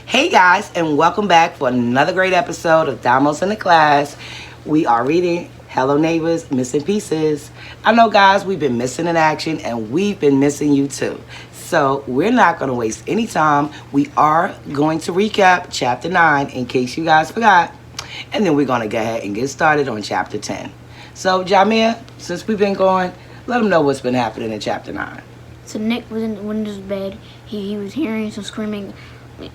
Hey guys, and welcome back for another great episode of Damos in the Class. We are reading Hello Neighbors, Missing Pieces. I know, guys, we've been missing in action, and we've been missing you too. So we're not going to waste any time. We are going to recap Chapter 9 in case you guys forgot, and then we're going to go ahead and get started on Chapter 10. So, Jamia, since we've been going, let them know what's been happening in Chapter 9. So Nick was in his bed. He was hearing some screaming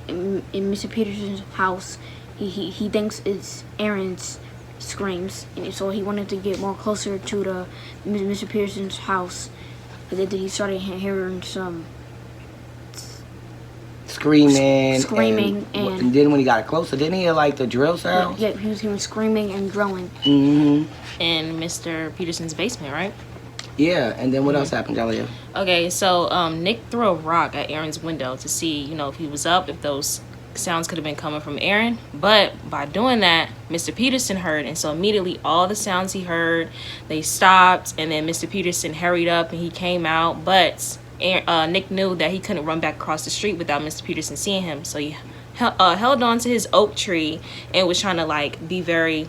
in Mr. Peterson's house. He thinks it's Aaron's screams, and so he wanted to get more closer to the Mr. Peterson's house. And then he started hearing some screaming, and then when he got closer, didn't he hear like the drill sound? Yeah, he was hearing screaming and drilling. In Mr. Peterson's basement, right? Yeah, and then what else happened, Jalea? Okay, so Nick threw a rock at Aaron's window to see, if he was up, if those sounds could have been coming from Aaron. But by doing that, Mr. Peterson heard, and so immediately all the sounds he heard, they stopped, and then Mr. Peterson hurried up and he came out. But Nick knew that he couldn't run back across the street without Mr. Peterson seeing him, so he held on to his oak tree and was trying to be very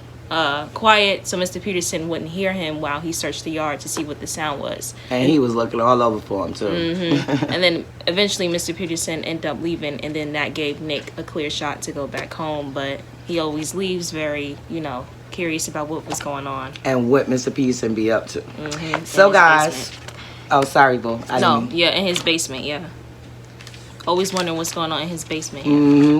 quiet so Mr. Peterson wouldn't hear him while he searched the yard to see what the sound was. And he was looking all over for him too. And then eventually Mr. Peterson ended up leaving, and then that gave Nick a clear shot to go back home. But he always leaves very, curious about what was going on. And what Mr. Peterson be up to. So guys, oh sorry, Boo. In his basement, yeah. Always wondering what's going on in his basement.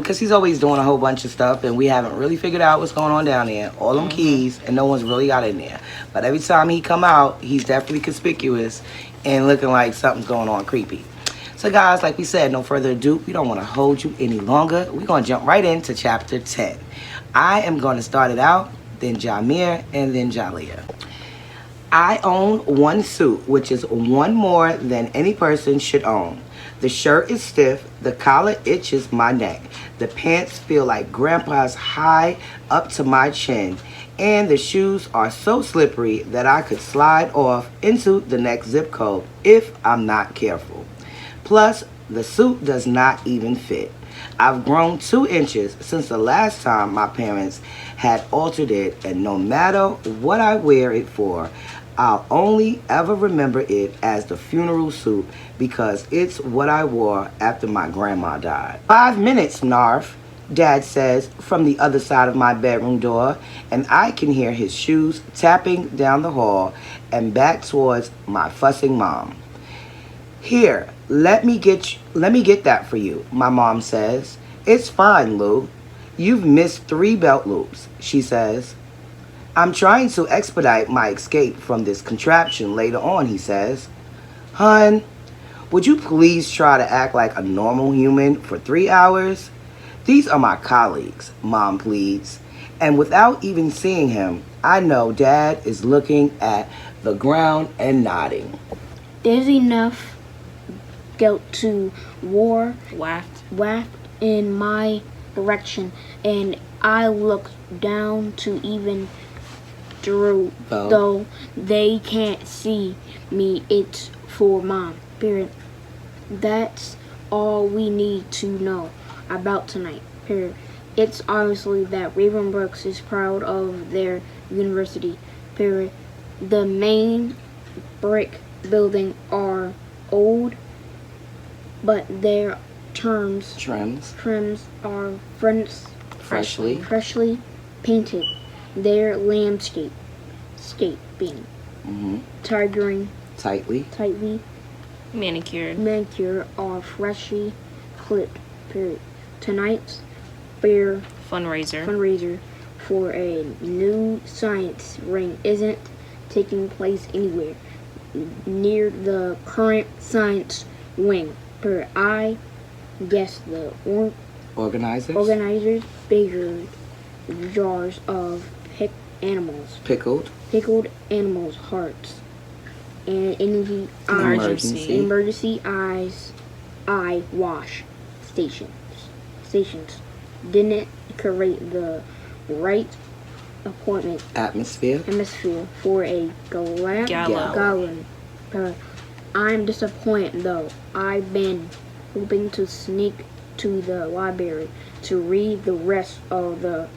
Because he's always doing a whole bunch of stuff, and we haven't really figured out what's going on down there. All them keys, and no one's really got in there. But every time he come out, he's definitely conspicuous and looking like something's going on creepy. So guys, like we said, no further ado, we don't want to hold you any longer. We're going to jump right into Chapter 10. I am going to start it out, then Jamir, and then Jalea. I own one suit, which is one more than any person should own. The shirt is stiff, the collar itches my neck, the pants feel like grandpa's high up to my chin, and the shoes are so slippery that I could slide off into the next zip code if I'm not careful. Plus, the suit does not even fit. I've grown 2 inches since the last time my parents had altered it, and no matter what I wear it for, I'll only ever remember it as the funeral suit because it's what I wore after my grandma died. 5 minutes, Narf, Dad says from the other side of my bedroom door, and I can hear his shoes tapping down the hall and back towards my fussing mom. Here, let me get that for you, my mom says. It's fine, Lou. You've missed 3 belt loops, she says. I'm trying to expedite my escape from this contraption later on, he says. Hun, would you please try to act like a normal human for 3 hours? These are my colleagues, Mom pleads. And without even seeing him, I know Dad is looking at the ground and nodding. There's enough guilt to waft in my direction, and I look down to even though they can't see me, it's for Mom. Period. That's all we need to know about tonight. Period. It's obviously that Ravenbrooks is proud of their university. Period. The main brick building are old, but their trims are freshly painted. Their landscaping, tightly manicured, are freshly clipped. Period. Tonight's fair fundraiser for a new science ring isn't taking place anywhere near the current science wing. Period. I guess the organizers figured jars of pickled animals hearts and emergency eye wash stations didn't create the right appointment atmosphere for a gallon. I'm disappointed though. I've been hoping to sneak to the library to read the rest of the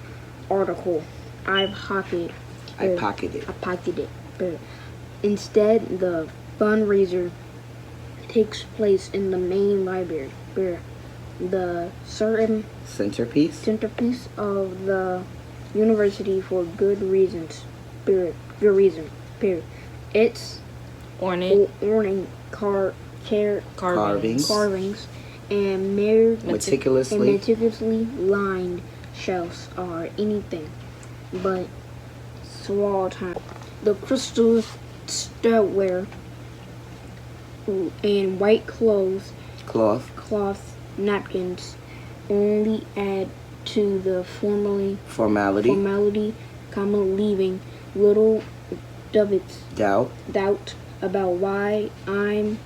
article. I pocketed it. But instead, the fundraiser takes place in the main library, where the certain centerpiece of the university for good reasons. Period. Good reason. Period. It's Ornate carvings and meticulously lined shelves are anything but swall time. The crystal stilware and white cloth napkins only add to the formality, comma, leaving little doubt about why I'm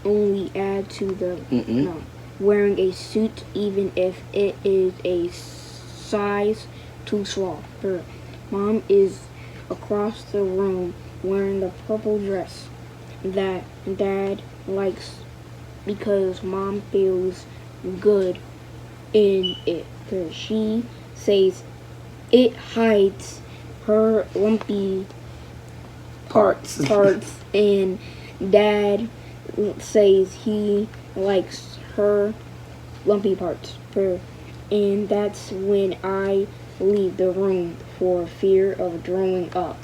only add to the wearing a suit even if it is a size too small. Her mom is across the room wearing the purple dress that dad likes because mom feels good in it. She says it hides her lumpy parts and dad says he likes her lumpy parts. And that's when I leave the room for fear of throwing up.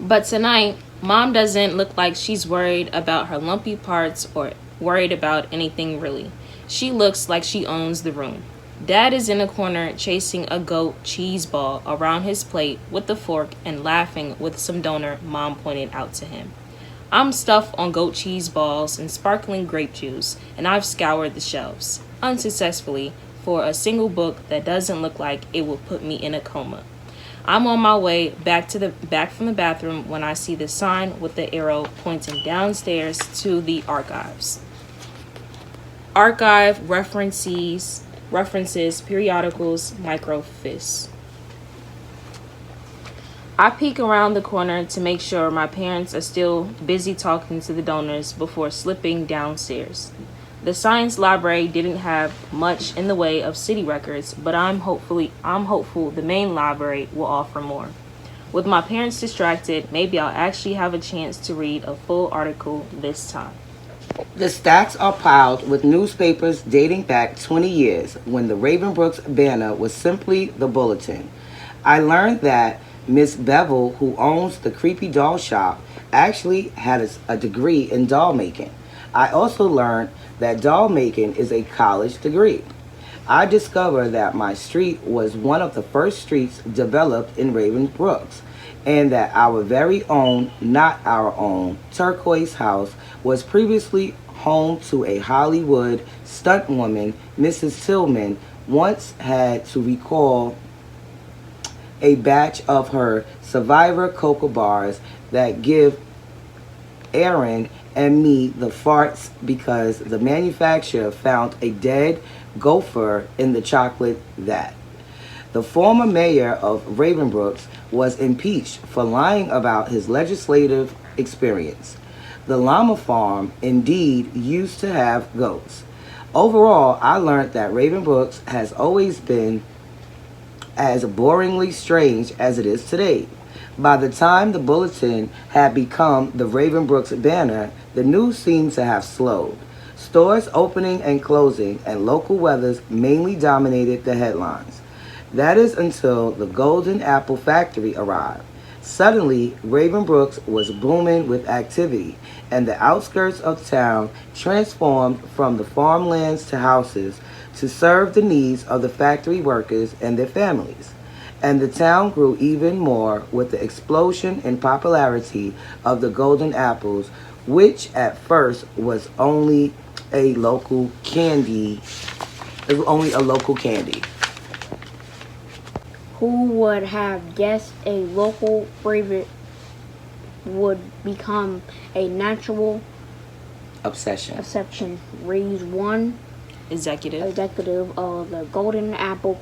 But tonight, Mom doesn't look like she's worried about her lumpy parts or worried about anything really. She looks like she owns the room. Dad is in a corner chasing a goat cheese ball around his plate with a fork and laughing with some donor Mom pointed out to him. I'm stuffed on goat cheese balls and sparkling grape juice, and I've scoured the shelves, unsuccessfully, for a single book that doesn't look like it will put me in a coma. I'm on my way back from the bathroom when I see the sign with the arrow pointing downstairs to the archives. Archive references periodicals, microfiche. I peek around the corner to make sure my parents are still busy talking to the donors before slipping downstairs. The science library didn't have much in the way of city records, but I'm hopeful the main library will offer more. With my parents distracted, maybe I'll actually have a chance to read a full article this time. The stacks are piled with newspapers dating back 20 years when the Ravenbrooks banner was simply the Bulletin. I learned that Miss Bevel, who owns the creepy doll shop, actually had a degree in doll making. I also learned that doll making is a college degree. I discovered that my street was one of the first streets developed in Ravenbrooks, and that our very own, not our own, turquoise house was previously home to a Hollywood stunt woman. Mrs. Tillman once had to recall a batch of her Survivor cocoa bars that give Aaron and me the farts because the manufacturer found a dead gopher in the chocolate that. The former mayor of Ravenbrooks was impeached for lying about his legislative experience. The llama farm indeed used to have goats. Overall, I learned that Ravenbrooks has always been as boringly strange as it is today. By the time the Bulletin had become the Ravenbrooks banner, the news seemed to have slowed. Stores opening and closing and local weathers mainly dominated the headlines. That is until the Golden Apple Factory arrived. Suddenly, Ravenbrooks was booming with activity, and the outskirts of town transformed from the farmlands to houses to serve the needs of the factory workers and their families. And the town grew even more with the explosion in popularity of the Golden Apples, which at first was only a local candy. It was only a local candy. Who would have guessed a local favorite would become a natural obsession? Raise one executive of the Golden Apple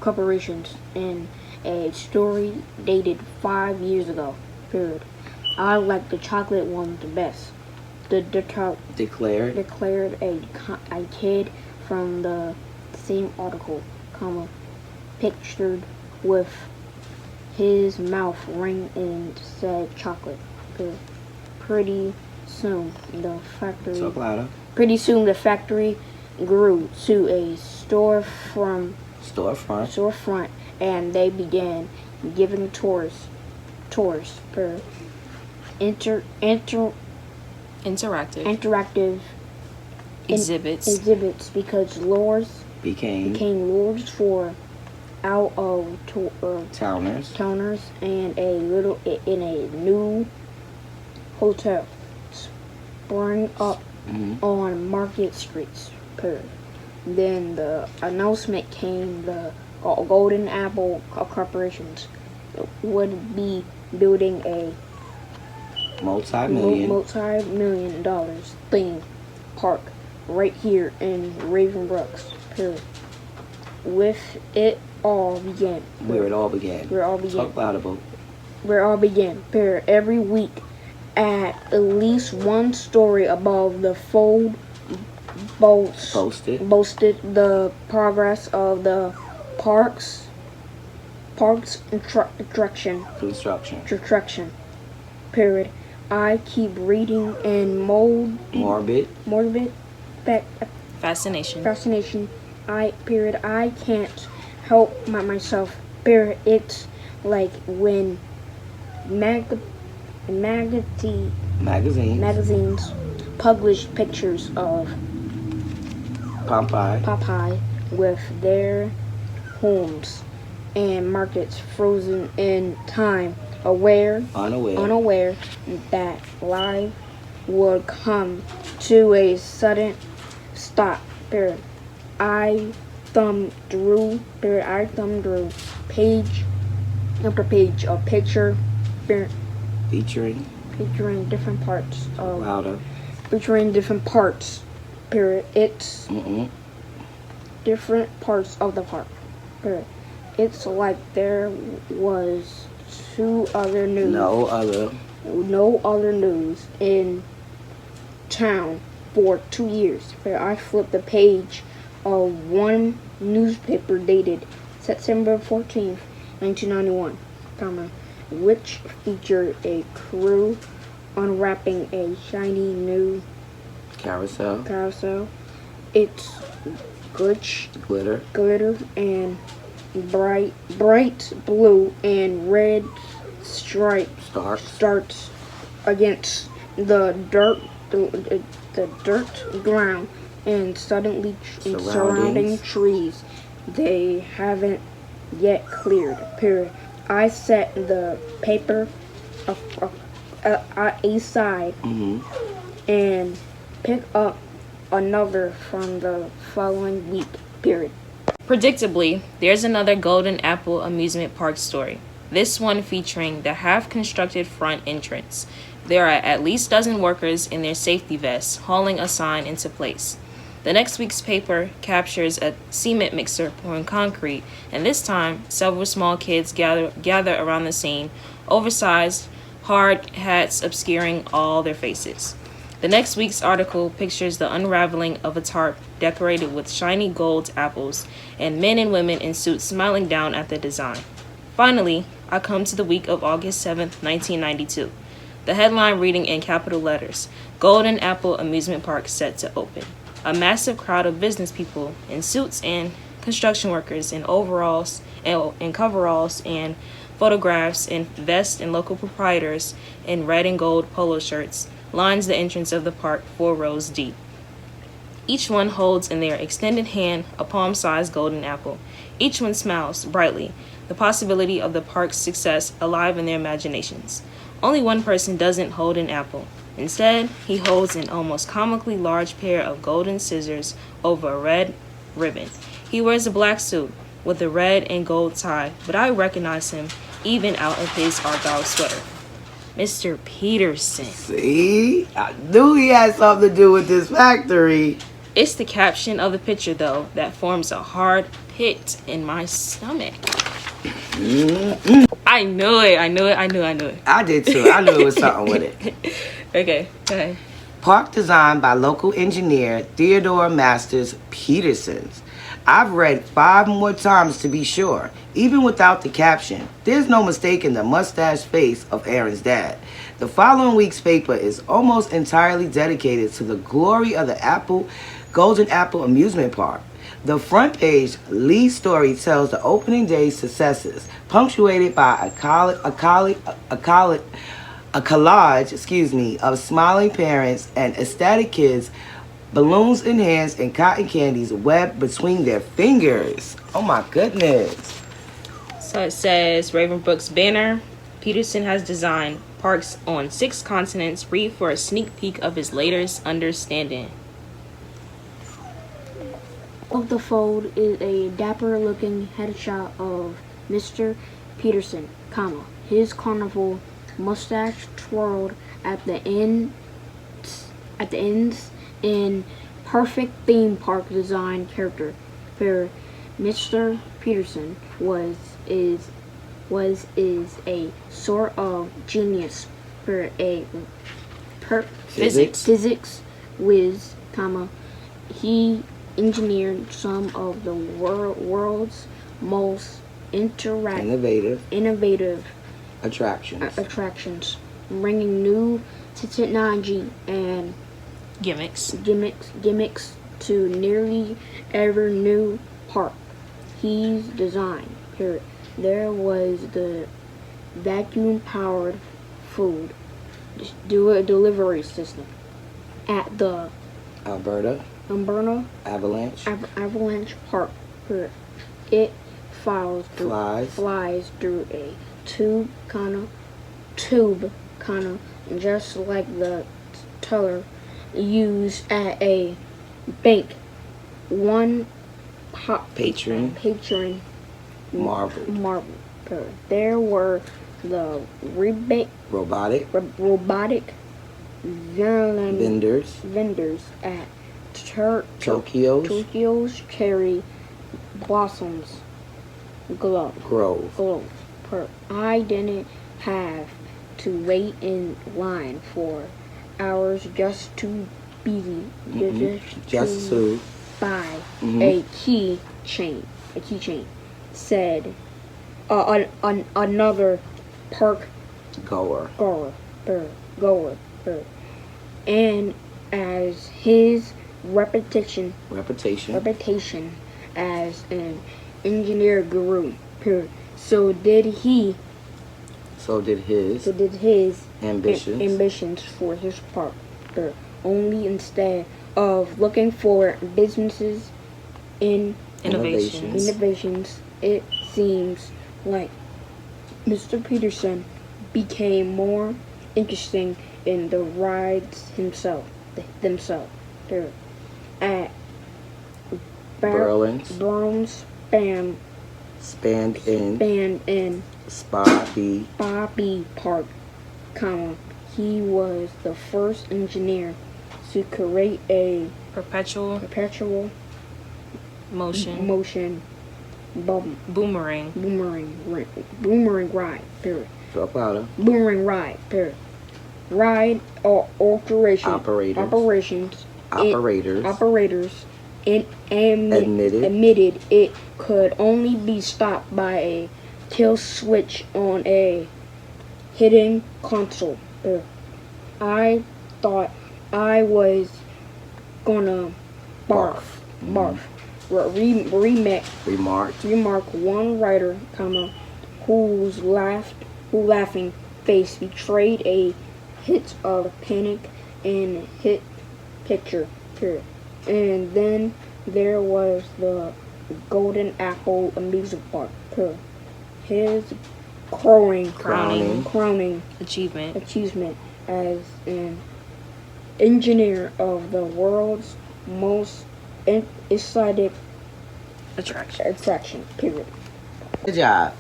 Corporations in a story dated 5 years ago. Period. I like the chocolate one the best. Declared a kid from the same article, comma, pictured with his mouth ring and said chocolate. Pretty soon the factory Talk louder. Pretty soon the factory grew to a storefront, and they began giving tours per interactive exhibits because lures Became lures for out of towners. and in a new hotel sprang up on Market Streets. Then the announcement came: the Golden Apple Corporations would be building a multi-million dollars theme park right here in Ravenbrooks. With it all began. Where it all began. Talk louder, boo. Where it all began. Every week, at least one story above the fold boasted the progress of the park's construction. Period. I keep reading in morbid fascination. I can't help myself. Period. It's like when magazines publish pictures of Popeye with their homes and markets frozen in time, unaware that life would come to a sudden stop. Period. I thumbed through page after page of picture Featuring different parts of louder. featuring different parts. Period. It's different parts of the park. Period. It's like there was no other news in town for 2 years. I flipped the page of one newspaper dated September 14th, 1991, which featured a crew unwrapping a shiny new carousel. It's glitter and bright blue and red starts against the dirt ground and suddenly surrounding trees they haven't yet cleared. Period. I set the paper aside and pick up another from the following week. Period. Predictably, there's another Golden Apple amusement park story. This one featuring the half-constructed front entrance. There are at least a dozen workers in their safety vests hauling a sign into place. The next week's paper captures a cement mixer pouring concrete, and this time, several small kids gather around the scene, oversized hard hats obscuring all their faces. The next week's article pictures the unraveling of a tarp decorated with shiny gold apples and men and women in suits smiling down at the design. Finally, I come to the week of August 7th, 1992. The headline reading in capital letters, Golden Apple Amusement Park set to open. A massive crowd of business people in suits and construction workers in overalls and coveralls and photographs and vests and local proprietors in red and gold polo shirts lines the entrance of the park 4 rows deep. Each one holds in their extended hand a palm-sized golden apple. Each one smiles brightly, the possibility of the park's success alive in their imaginations. Only one person doesn't hold an apple. Instead, he holds an almost comically large pair of golden scissors over a red ribbon. He wears a black suit with a red and gold tie, but I recognize him even out of his Argyle sweater. Mr. Peterson. See? I knew he had something to do with this factory. It's the caption of the picture, though, that forms a hard pit in my stomach. I knew it. I did too. I knew it was something with it. Okay. Park designed by local engineer Theodore Masters Peterson. I've read 5 more times to be sure, even without the caption. There's no mistaking the mustache face of Aaron's dad. The following week's paper is almost entirely dedicated to the glory of the Golden Apple Amusement Park. The front page lead story tells the opening day's successes, punctuated by a collage of smiling parents and ecstatic kids, balloons in hands, and cotton candies webbed between their fingers. Oh my goodness. So it says Ravenbrook's banner. Peterson has designed parks on 6 continents. Read for a sneak peek of his latest understanding. Of the fold is a dapper-looking headshot of Mr. Peterson, his carnival mustache twirled at the ends in perfect theme park design character. Where Mr. Peterson is a sort of genius for a physics whiz, he engineered some of the world's most innovative attractions, bringing new technology and gimmicks to nearly every new park he's designed. Here, there was the vacuum-powered food delivery system at the Alberta Avalanche Park. Here, it flies through a tube, just like the teller used at a bank. One patron marvel. There were the robotic vendors at Tokyo's cherry blossoms grove. I didn't have to wait in line for hours just to buy a keychain. Said another park goer. And as his reputation as an engineer grew, so did his ambitions for his park. Only instead of looking for businesses in innovations, it seems like Mr. Peterson became more interesting in the rides themselves. At Burns spanned in Bobby Park, he was the first engineer to create a perpetual motion boomerang ride. Talk louder. Boomerang ride. Ride or operators admitted it could only be stopped by a kill switch on a hidden console. I thought I was gonna barf. Remark one writer, whose laughing face betrayed a hit of panic in hit picture. And then there was the Golden Apple Amusement Park. His crowning achievement as an engineer of the world's most exciting attraction. Period. Good job.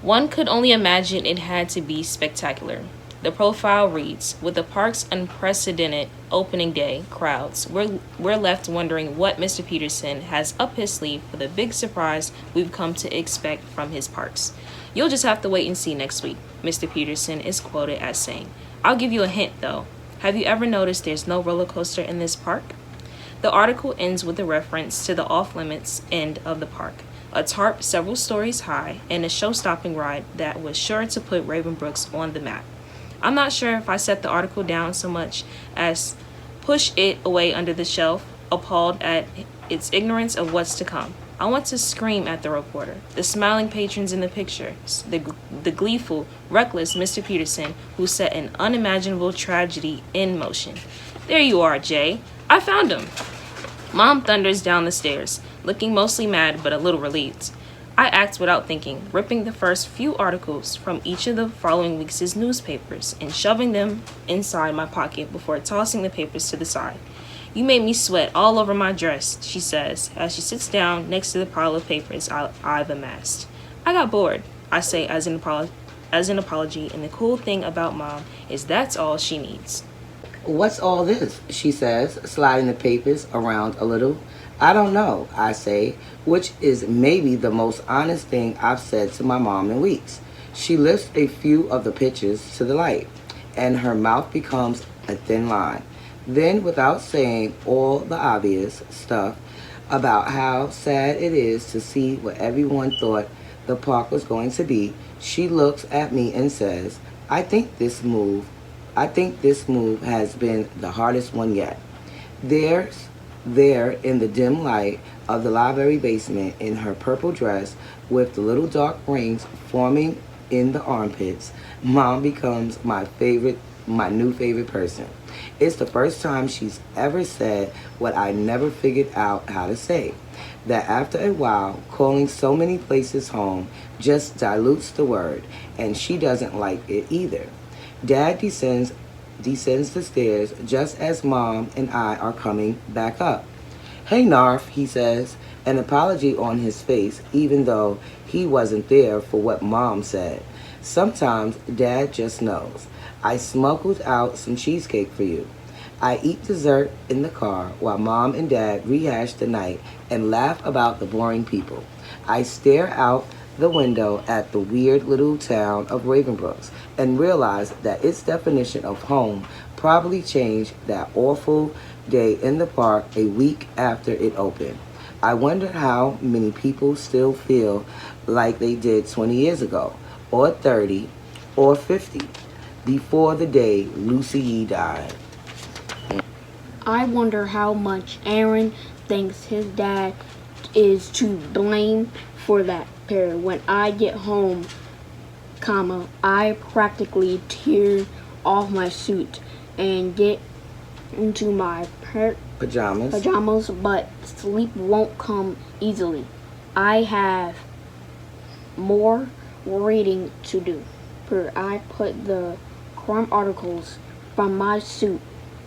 One could only imagine it had to be spectacular. The profile reads, with the park's unprecedented opening day crowds, we're left wondering what Mr. Peterson has up his sleeve for the big surprise we've come to expect from his parks. You'll just have to wait and see next week. Mr. Peterson is quoted as saying, I'll give you a hint though. Have you ever noticed there's no roller coaster in this park? The article ends with a reference to the off-limits end of the park, a tarp several stories high, and a show-stopping ride that was sure to put Ravenbrooks on the map. I'm not sure if I set the article down so much as push it away under the shelf, appalled at its ignorance of what's to come. I want to scream at the reporter, the smiling patrons in the pictures, the gleeful, reckless Mr. Peterson who set an unimaginable tragedy in motion. There you are, Jay. I found him. Mom thunders down the stairs, looking mostly mad but a little relieved. I act without thinking, ripping the first few articles from each of the following week's newspapers and shoving them inside my pocket before tossing the papers to the side. You made me sweat all over my dress, she says, as she sits down next to the pile of papers I've amassed. I got bored, I say as an apology, and the cool thing about Mom is that's all she needs. What's all this? She says, sliding the papers around a little. I don't know, I say, which is maybe the most honest thing I've said to my mom in weeks. She lifts a few of the pictures to the light, and her mouth becomes a thin line. Then, without saying all the obvious stuff about how sad it is to see what everyone thought the park was going to be, she looks at me and says, I think this move has been the hardest one yet. There in the dim light of the library basement in her purple dress with the little dark rings forming in the armpits, Mom becomes my new favorite person. It's the first time she's ever said what I never figured out how to say. That after a while, calling so many places home just dilutes the word, and she doesn't like it either. Dad descends the stairs just as Mom and I are coming back up. Hey, Narf, he says, an apology on his face, even though he wasn't there for what Mom said. Sometimes Dad just knows. I smuggled out some cheesecake for you. I eat dessert in the car while Mom and Dad rehash the night and laugh about the boring people. I stare out the window at the weird little town of Ravenbrooks and realize that its definition of home probably changed that awful day in the park a week after it opened. I wonder how many people still feel like they did 20 years ago, or 30, or 50, before the day Lucy Yee died. I wonder how much Aaron thinks his dad is to blame for that period. When I get home, I practically tear off my suit and get into my pajamas, but sleep won't come easily. I have more reading to do. I put the crime articles from my suit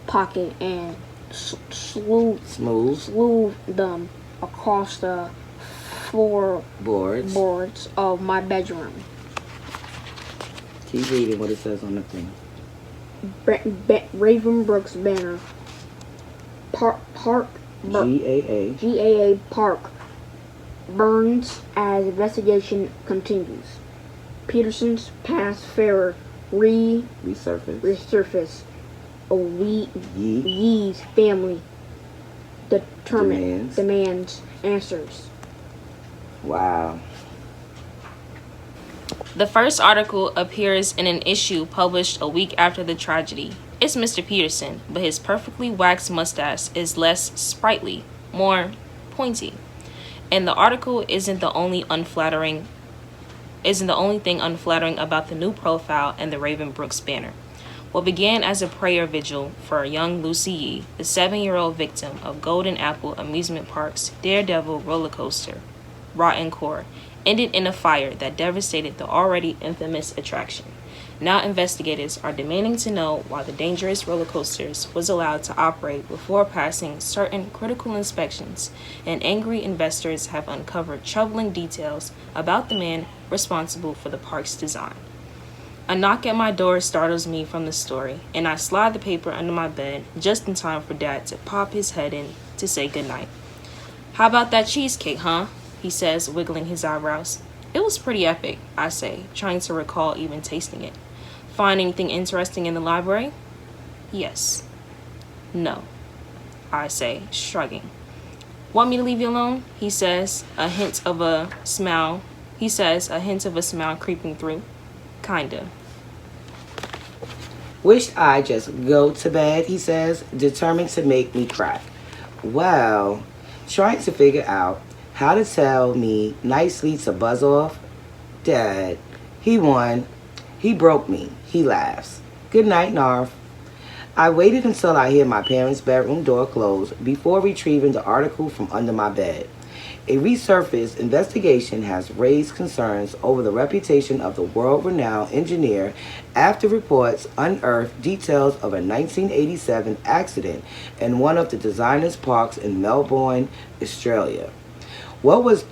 pocket and smooth them across the floorboards of my bedroom. Keep reading what it says on the thing. Ravenbrooks banner. GAA Park burns as investigation continues. Peterson's past fair resurface. Yee's family demands answers. Wow. The first article appears in an issue published a week after the tragedy. It's Mr. Peterson, but his perfectly waxed mustache is less sprightly, more pointy. And the article isn't the only thing unflattering about the new profile and the Ravenbrooks banner. What began as a prayer vigil for young Lucy Yee, the 7-year-old victim of Golden Apple Amusement Park's Daredevil roller coaster, Rotten Core, ended in a fire that devastated the already infamous attraction. Now investigators are demanding to know why the dangerous roller coasters was allowed to operate before passing certain critical inspections, and angry investors have uncovered troubling details about the man responsible for the park's design. A knock at my door startles me from the story, and I slide the paper under my bed just in time for Dad to pop his head in to say goodnight. How about that cheesecake, huh? He says, wiggling his eyebrows. It was pretty epic, I say, trying to recall even tasting it. Find anything interesting in the library? Yes. No, I say, shrugging. Want me to leave you alone? He says, a hint of a smile. He says, a hint of a smile creeping through. Kinda. Wished I just go to bed, he says, determined to make me crack. Well, trying to figure out how to tell me nicely to buzz off. Dad, he won. He broke me. He laughs. Good night, Narv. I waited until I hear my parents' bedroom door close before retrieving the article from under my bed. A resurfaced investigation has raised concerns over the reputation of the world-renowned engineer after reports unearthed details of a 1987 accident in one of the designer's parks in Melbourne, Australia. What was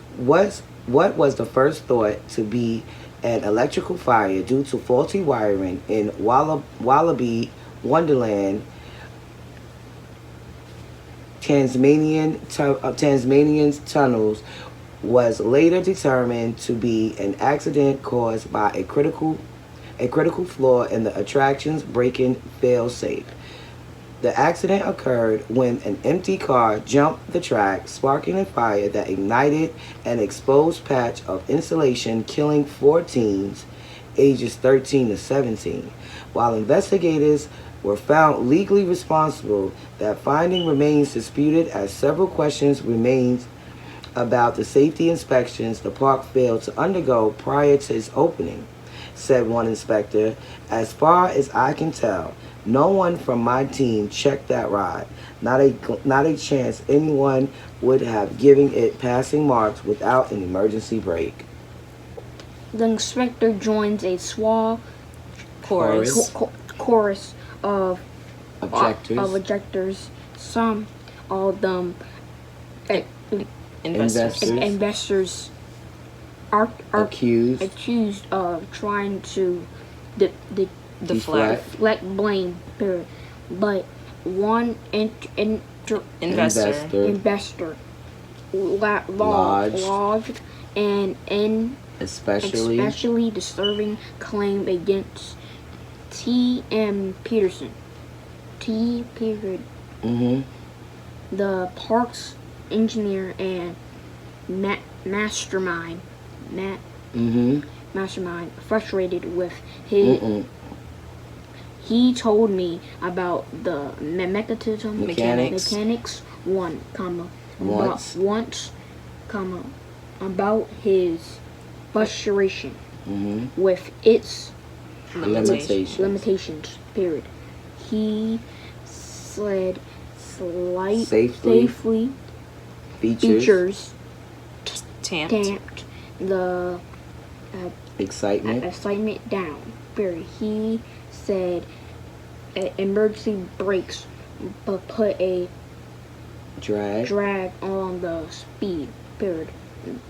the first thought to be an electrical fire due to faulty wiring in Wonderland, Tasmanian's tunnels was later determined to be an accident caused by a critical flaw in the attraction's braking fail-safe. The accident occurred when an empty car jumped the track, sparking a fire that ignited an exposed patch of insulation, killing 4 teens ages 13 to 17. While investigators were found legally responsible, that finding remains disputed as several questions remain about the safety inspections the park failed to undergo prior to its opening, said one inspector. As far as I can tell, no one from my team checked that ride. Not a chance anyone would have given it passing marks without an emergency brake. The inspector joins a suave Chorus. chorus of Objectors. objectors, some of them Investors. investors are Accused. of trying to Deflect. deflect blame, period. But one investor lodged an especially disturbing claim against T.M. Peterson. Mm-hmm. The park's engineer and mastermind, frustrated with his. He told me about the mechanics once, about his frustration with its limitations. Period. He said safely features tamped the excitement down. Period. He said emergency brakes but put a drag on the speed. Period.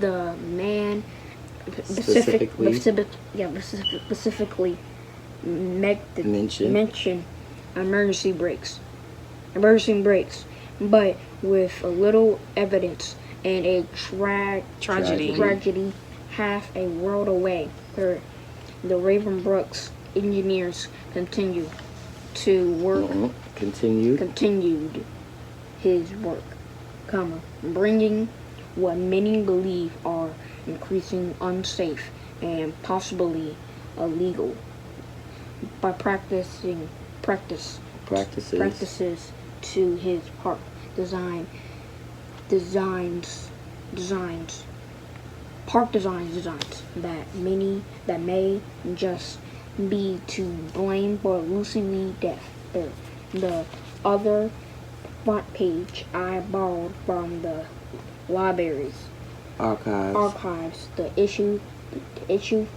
The man specifically mentioned emergency brakes, but with a little evidence and a tragedy half a world away. Period. The Ravenbrooks engineers continued his work, bringing what many believe are increasing unsafe and possibly illegal by practices to his park designs that may just be to blame for Lucy Lee death. The other front page I borrowed from the library's archives. The issue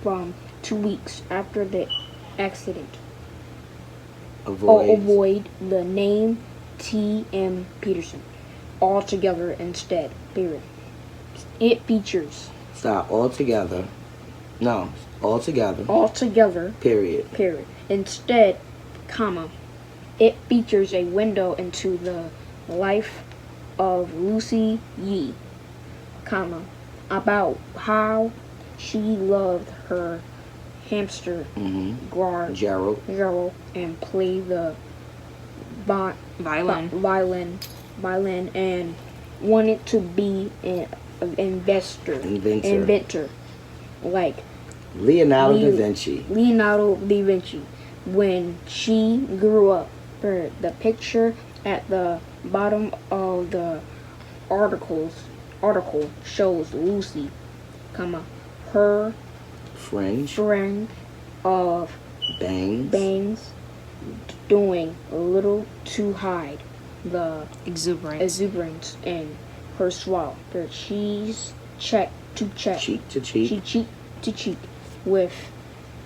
from 2 weeks after the accident. Avoid the name T.M. Peterson altogether instead. Period. It features. Stop. Altogether. No. Altogether. Period. Instead, it features a window into the life of Lucy Yee, about how she loved her hamster Gerald and played the Violin. and wanted to be an inventor, like Leonardo da Vinci. Leonardo da Vinci. When she grew up, the picture at the bottom of the article shows Lucy, her friend of bangs doing a little to hide the exuberance in her swallow. She's cheek to cheek with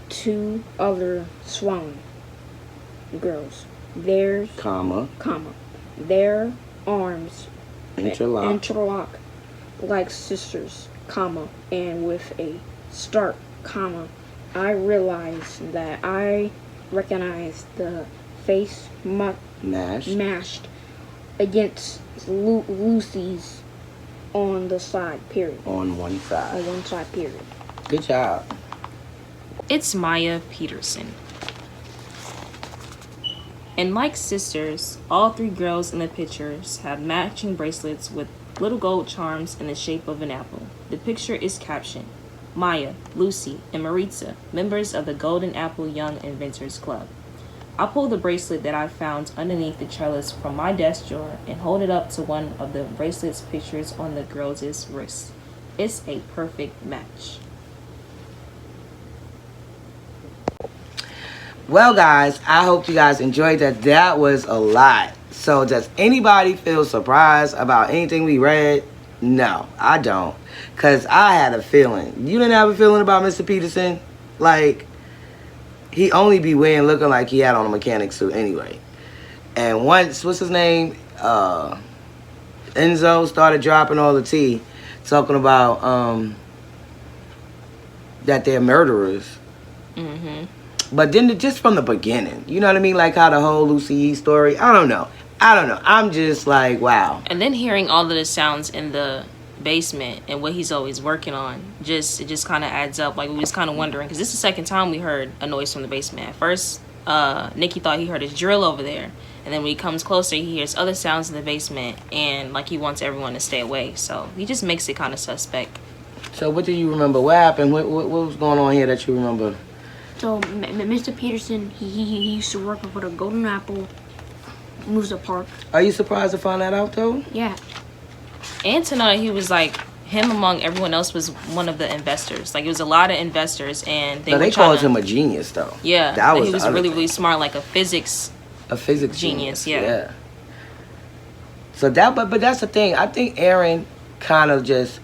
two other swallowing girls. Their their arms interlock like sisters, and with a start, I realized that I recognized the face mashed against Lucy's on the side, period. On one side, period. Good job. It's Maya Peterson. And like sisters, all three girls in the pictures have matching bracelets with little gold charms in the shape of an apple. The picture is captioned, Maya, Lucy, and Maritza, members of the Golden Apple Young Inventors Club. I pull the bracelet that I found underneath the trellis from my desk drawer and hold it up to one of the bracelet's pictures on the girls' wrists. It's a perfect match. Well, guys, I hope you guys enjoyed that. That was a lot. So does anybody feel surprised about anything we read? No, I don't. Because I had a feeling. You didn't have a feeling about Mr. Peterson? Like, he only be wearing looking like he had on a mechanic suit anyway. And once, what's his name? Enzo started dropping all the tea, talking about that they're murderers. Mm-hmm. But then just from the beginning, you know what I mean? Like how the whole Lucy E story, I don't know. I'm just like, wow. And then hearing all of the sounds in the basement and what he's always working on, it just kind of adds up. Like, we was kind of wondering, because this is the second time we heard a noise from the basement. At first, Nicky thought he heard his drill over there. And then when he comes closer, he hears other sounds in the basement. And, like, he wants everyone to stay away. So he just makes it kind of suspect. So what do you remember? What happened? What was going on here that you remember? So Mr. Peterson, he used to work for the Golden Apple Amusement Park. Are you surprised to find that out, though? Yeah. And tonight, he was like, him among everyone else was one of the investors. Like, it was a lot of investors, and they called him a genius, though. Yeah, that was he was really smart, like a physics genius. Yeah. So but that's the thing. I think Aaron kind of just,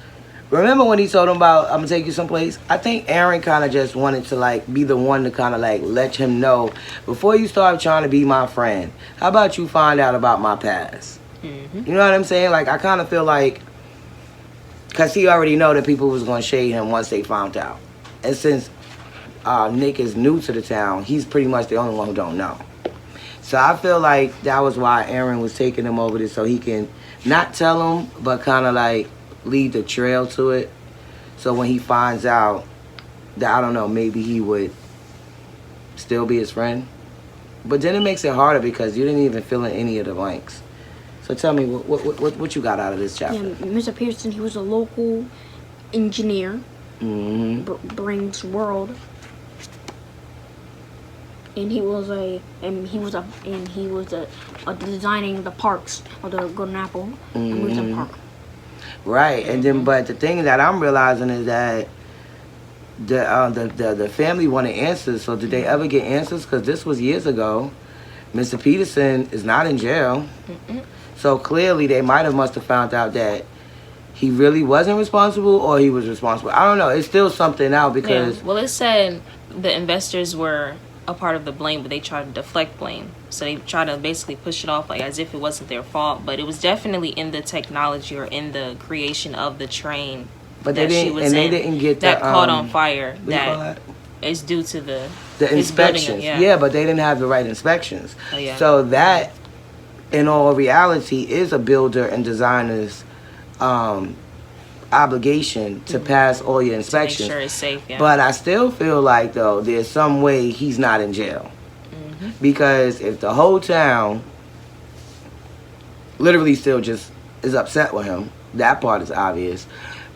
remember when he told him about, I'm gonna take you someplace? I think Aaron kind of just wanted to like be the one to kind of like let him know, before you start trying to be my friend, how about you find out about my past? Mm-hmm. You know what I'm saying? Like, I kind of feel like, because he already know that people was going to shade him once they found out. And since Nick is new to the town, he's pretty much the only one who don't know. So I feel like that was why Aaron was taking him over there, so he can not tell him, but kind of like lead the trail to it. So when he finds out that, I don't know, maybe he would still be his friend. But then it makes it harder because you didn't even fill in any of the blanks. So tell me, what you got out of this chapter? Yeah, Mr. Peterson, he was a local engineer. Mm-hmm. Brings world. And he was designing the parks of the Golden Apple Amusement Park. Right, and then but the thing that I'm realizing is that the family wanted answers. So did they ever get answers? Because this was years ago. Mr. Peterson is not in jail. Mm-mm. So clearly they must have found out that he really wasn't responsible, or he was responsible. I don't know. It's still something out because... Yeah. Well, it said the investors were a part of the blame, but they tried to deflect blame. So they tried to basically push it off like as if it wasn't their fault. But it was definitely in the technology or in the creation of the train but they didn't get that caught on fire. That is due to the inspections. Yeah, but they didn't have the right inspections. Oh, yeah. So that, in all reality, is a builder and designer's obligation to pass all your inspections. To make sure it's safe, yeah. But I still feel like, though, there's some way he's not in jail. Mm-hmm. Because if the whole town literally still just is upset with him. That part is obvious.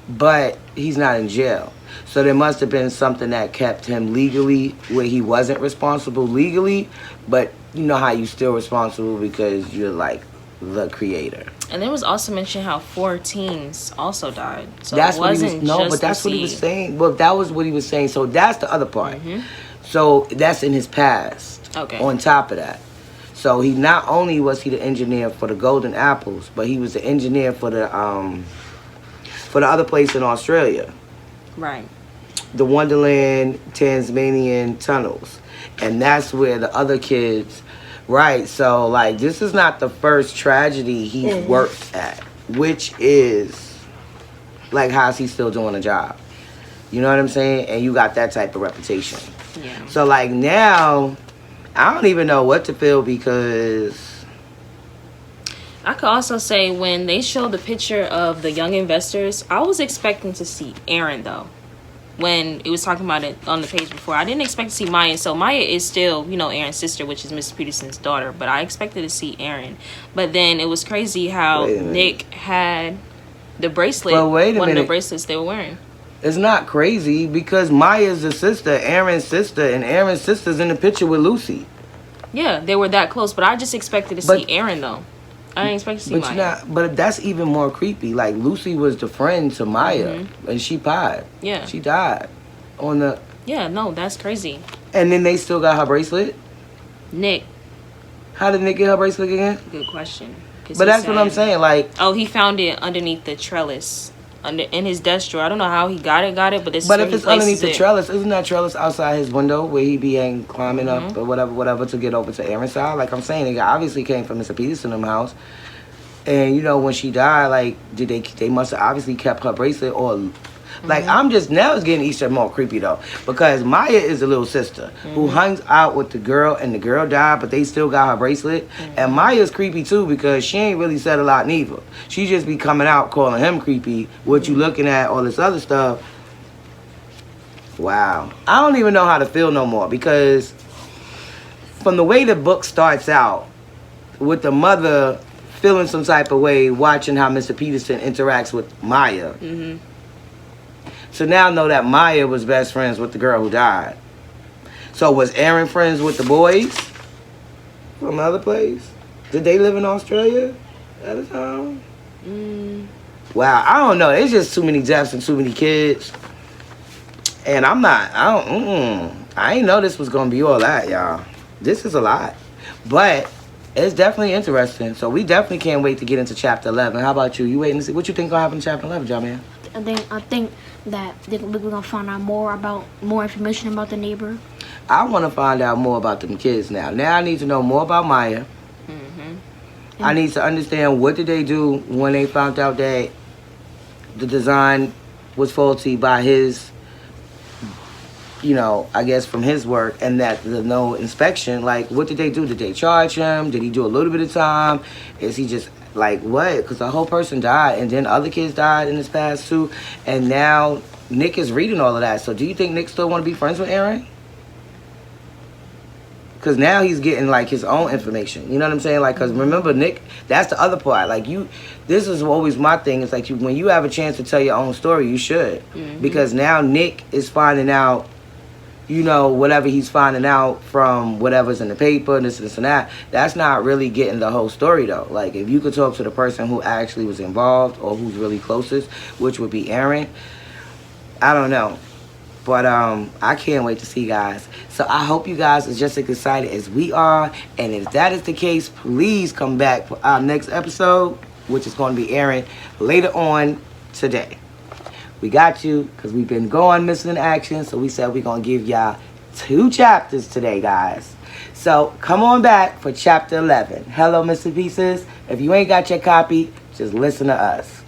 But he's not in jail. So there must have been something that kept him legally where he wasn't responsible legally, but you know how you still responsible because you're like the creator. And there was also mentioned how 4 teens also died. So That's it what he was wasn't no, just but that's the what he was seed. saying. Well, that was what he was saying. So that's the other part. So that's in his past. Okay. On top of that. So he not only was he the engineer for the Golden Apples, but he was the engineer for the other place in Australia, Right. the Wonderland Tasmanian tunnels, and that's where the other kids. Right. So like this is not the first tragedy he's worked at, which is like how's he still doing a job? You know what I'm saying? And you got that type of reputation. Yeah. So like now, I don't even know what to feel because I could also say when they showed the picture of the young investors, I was expecting to see Aaron though. When it was talking about it on the page before, I didn't expect to see Maya. So Maya is still, you know, Aaron's sister, which is Mr. Peterson's daughter. But I expected to see Aaron. But then it was crazy how Nick had the bracelet. But wait a one of minute. the bracelets they were wearing. it's not crazy because Maya's the sister, Aaron's sister, and Aaron's sister's in the picture with Lucy. Yeah, they were that close. But I just expected to see Aaron though. I didn't expect to see Maya. But that's even more creepy. Like Lucy was the friend to Maya, and she died. Yeah. She died on the. Yeah, no, that's crazy. And then they still got her bracelet. Nick, How did Nick get her bracelet again? good question. 'Cause But he that's what I'm said- saying. Like, Oh, he found it underneath the trellis, in his desk drawer. I don't know how he got it, but this. but is if where it's he places underneath the it. trellis, isn't that trellis outside his window where he be climbing up or whatever to get over to Aaron's side? Like I'm saying, it obviously came from Mr. Peterson's house. And you know when she died, like they must have obviously kept her bracelet or like I'm just now it's getting each other more creepy though because Maya is a little sister who hangs out with the girl and the girl died but they still got her bracelet and Maya's creepy too because she ain't really said a lot neither. She just be coming out calling him creepy. What you looking at? All this other stuff. Wow, I don't even know how to feel no more because from the way the book starts out with the mother feeling some type of way watching how Mr. Peterson interacts with Maya. So now I know that Maya was best friends with the girl who died. So was Aaron friends with the boys from the other place? Did they live in Australia at the time? Wow, I don't know. It's just too many deaths and too many kids. And I ain't know this was going to be all that, y'all. This is a lot. But it's definitely interesting. So we definitely can't wait to get into chapter 11. How about you? You waiting to see what you think gonna happen in chapter 11, John man? I think that we're gonna find out more information about the neighbor. I want to find out more about them kids now. Now I need to know more about Maya. I need to understand what did they do when they found out that the design was faulty by his, you know, I guess from his work and that the no inspection. Like, what did they do? Did they charge him? Did he do a little bit of time? Is he just like what? Because the whole person died and then other kids died in his past too. And now Nick is reading all of that. So do you think Nick still want to be friends with Aaron? Because now he's getting like his own information. You know what I'm saying? Like, because remember Nick, that's the other part. Like this is always my thing. It's like when you have a chance to tell your own story, you should. Because now Nick is finding out, you know, whatever he's finding out from whatever's in the paper, this and that, that's not really getting the whole story, though. Like, if you could talk to the person who actually was involved or who's really closest, which would be Aaron, I don't know. But I can't wait to see you guys. So I hope you guys are just as excited as we are. And if that is the case, please come back for our next episode, which is going to be airing later on today. We got you because we've been going missing in action. So we said we're going to give y'all 2 chapters today, guys. So come on back for chapter 11. Hello, Mr. Pieces. If you ain't got your copy, just listen to us.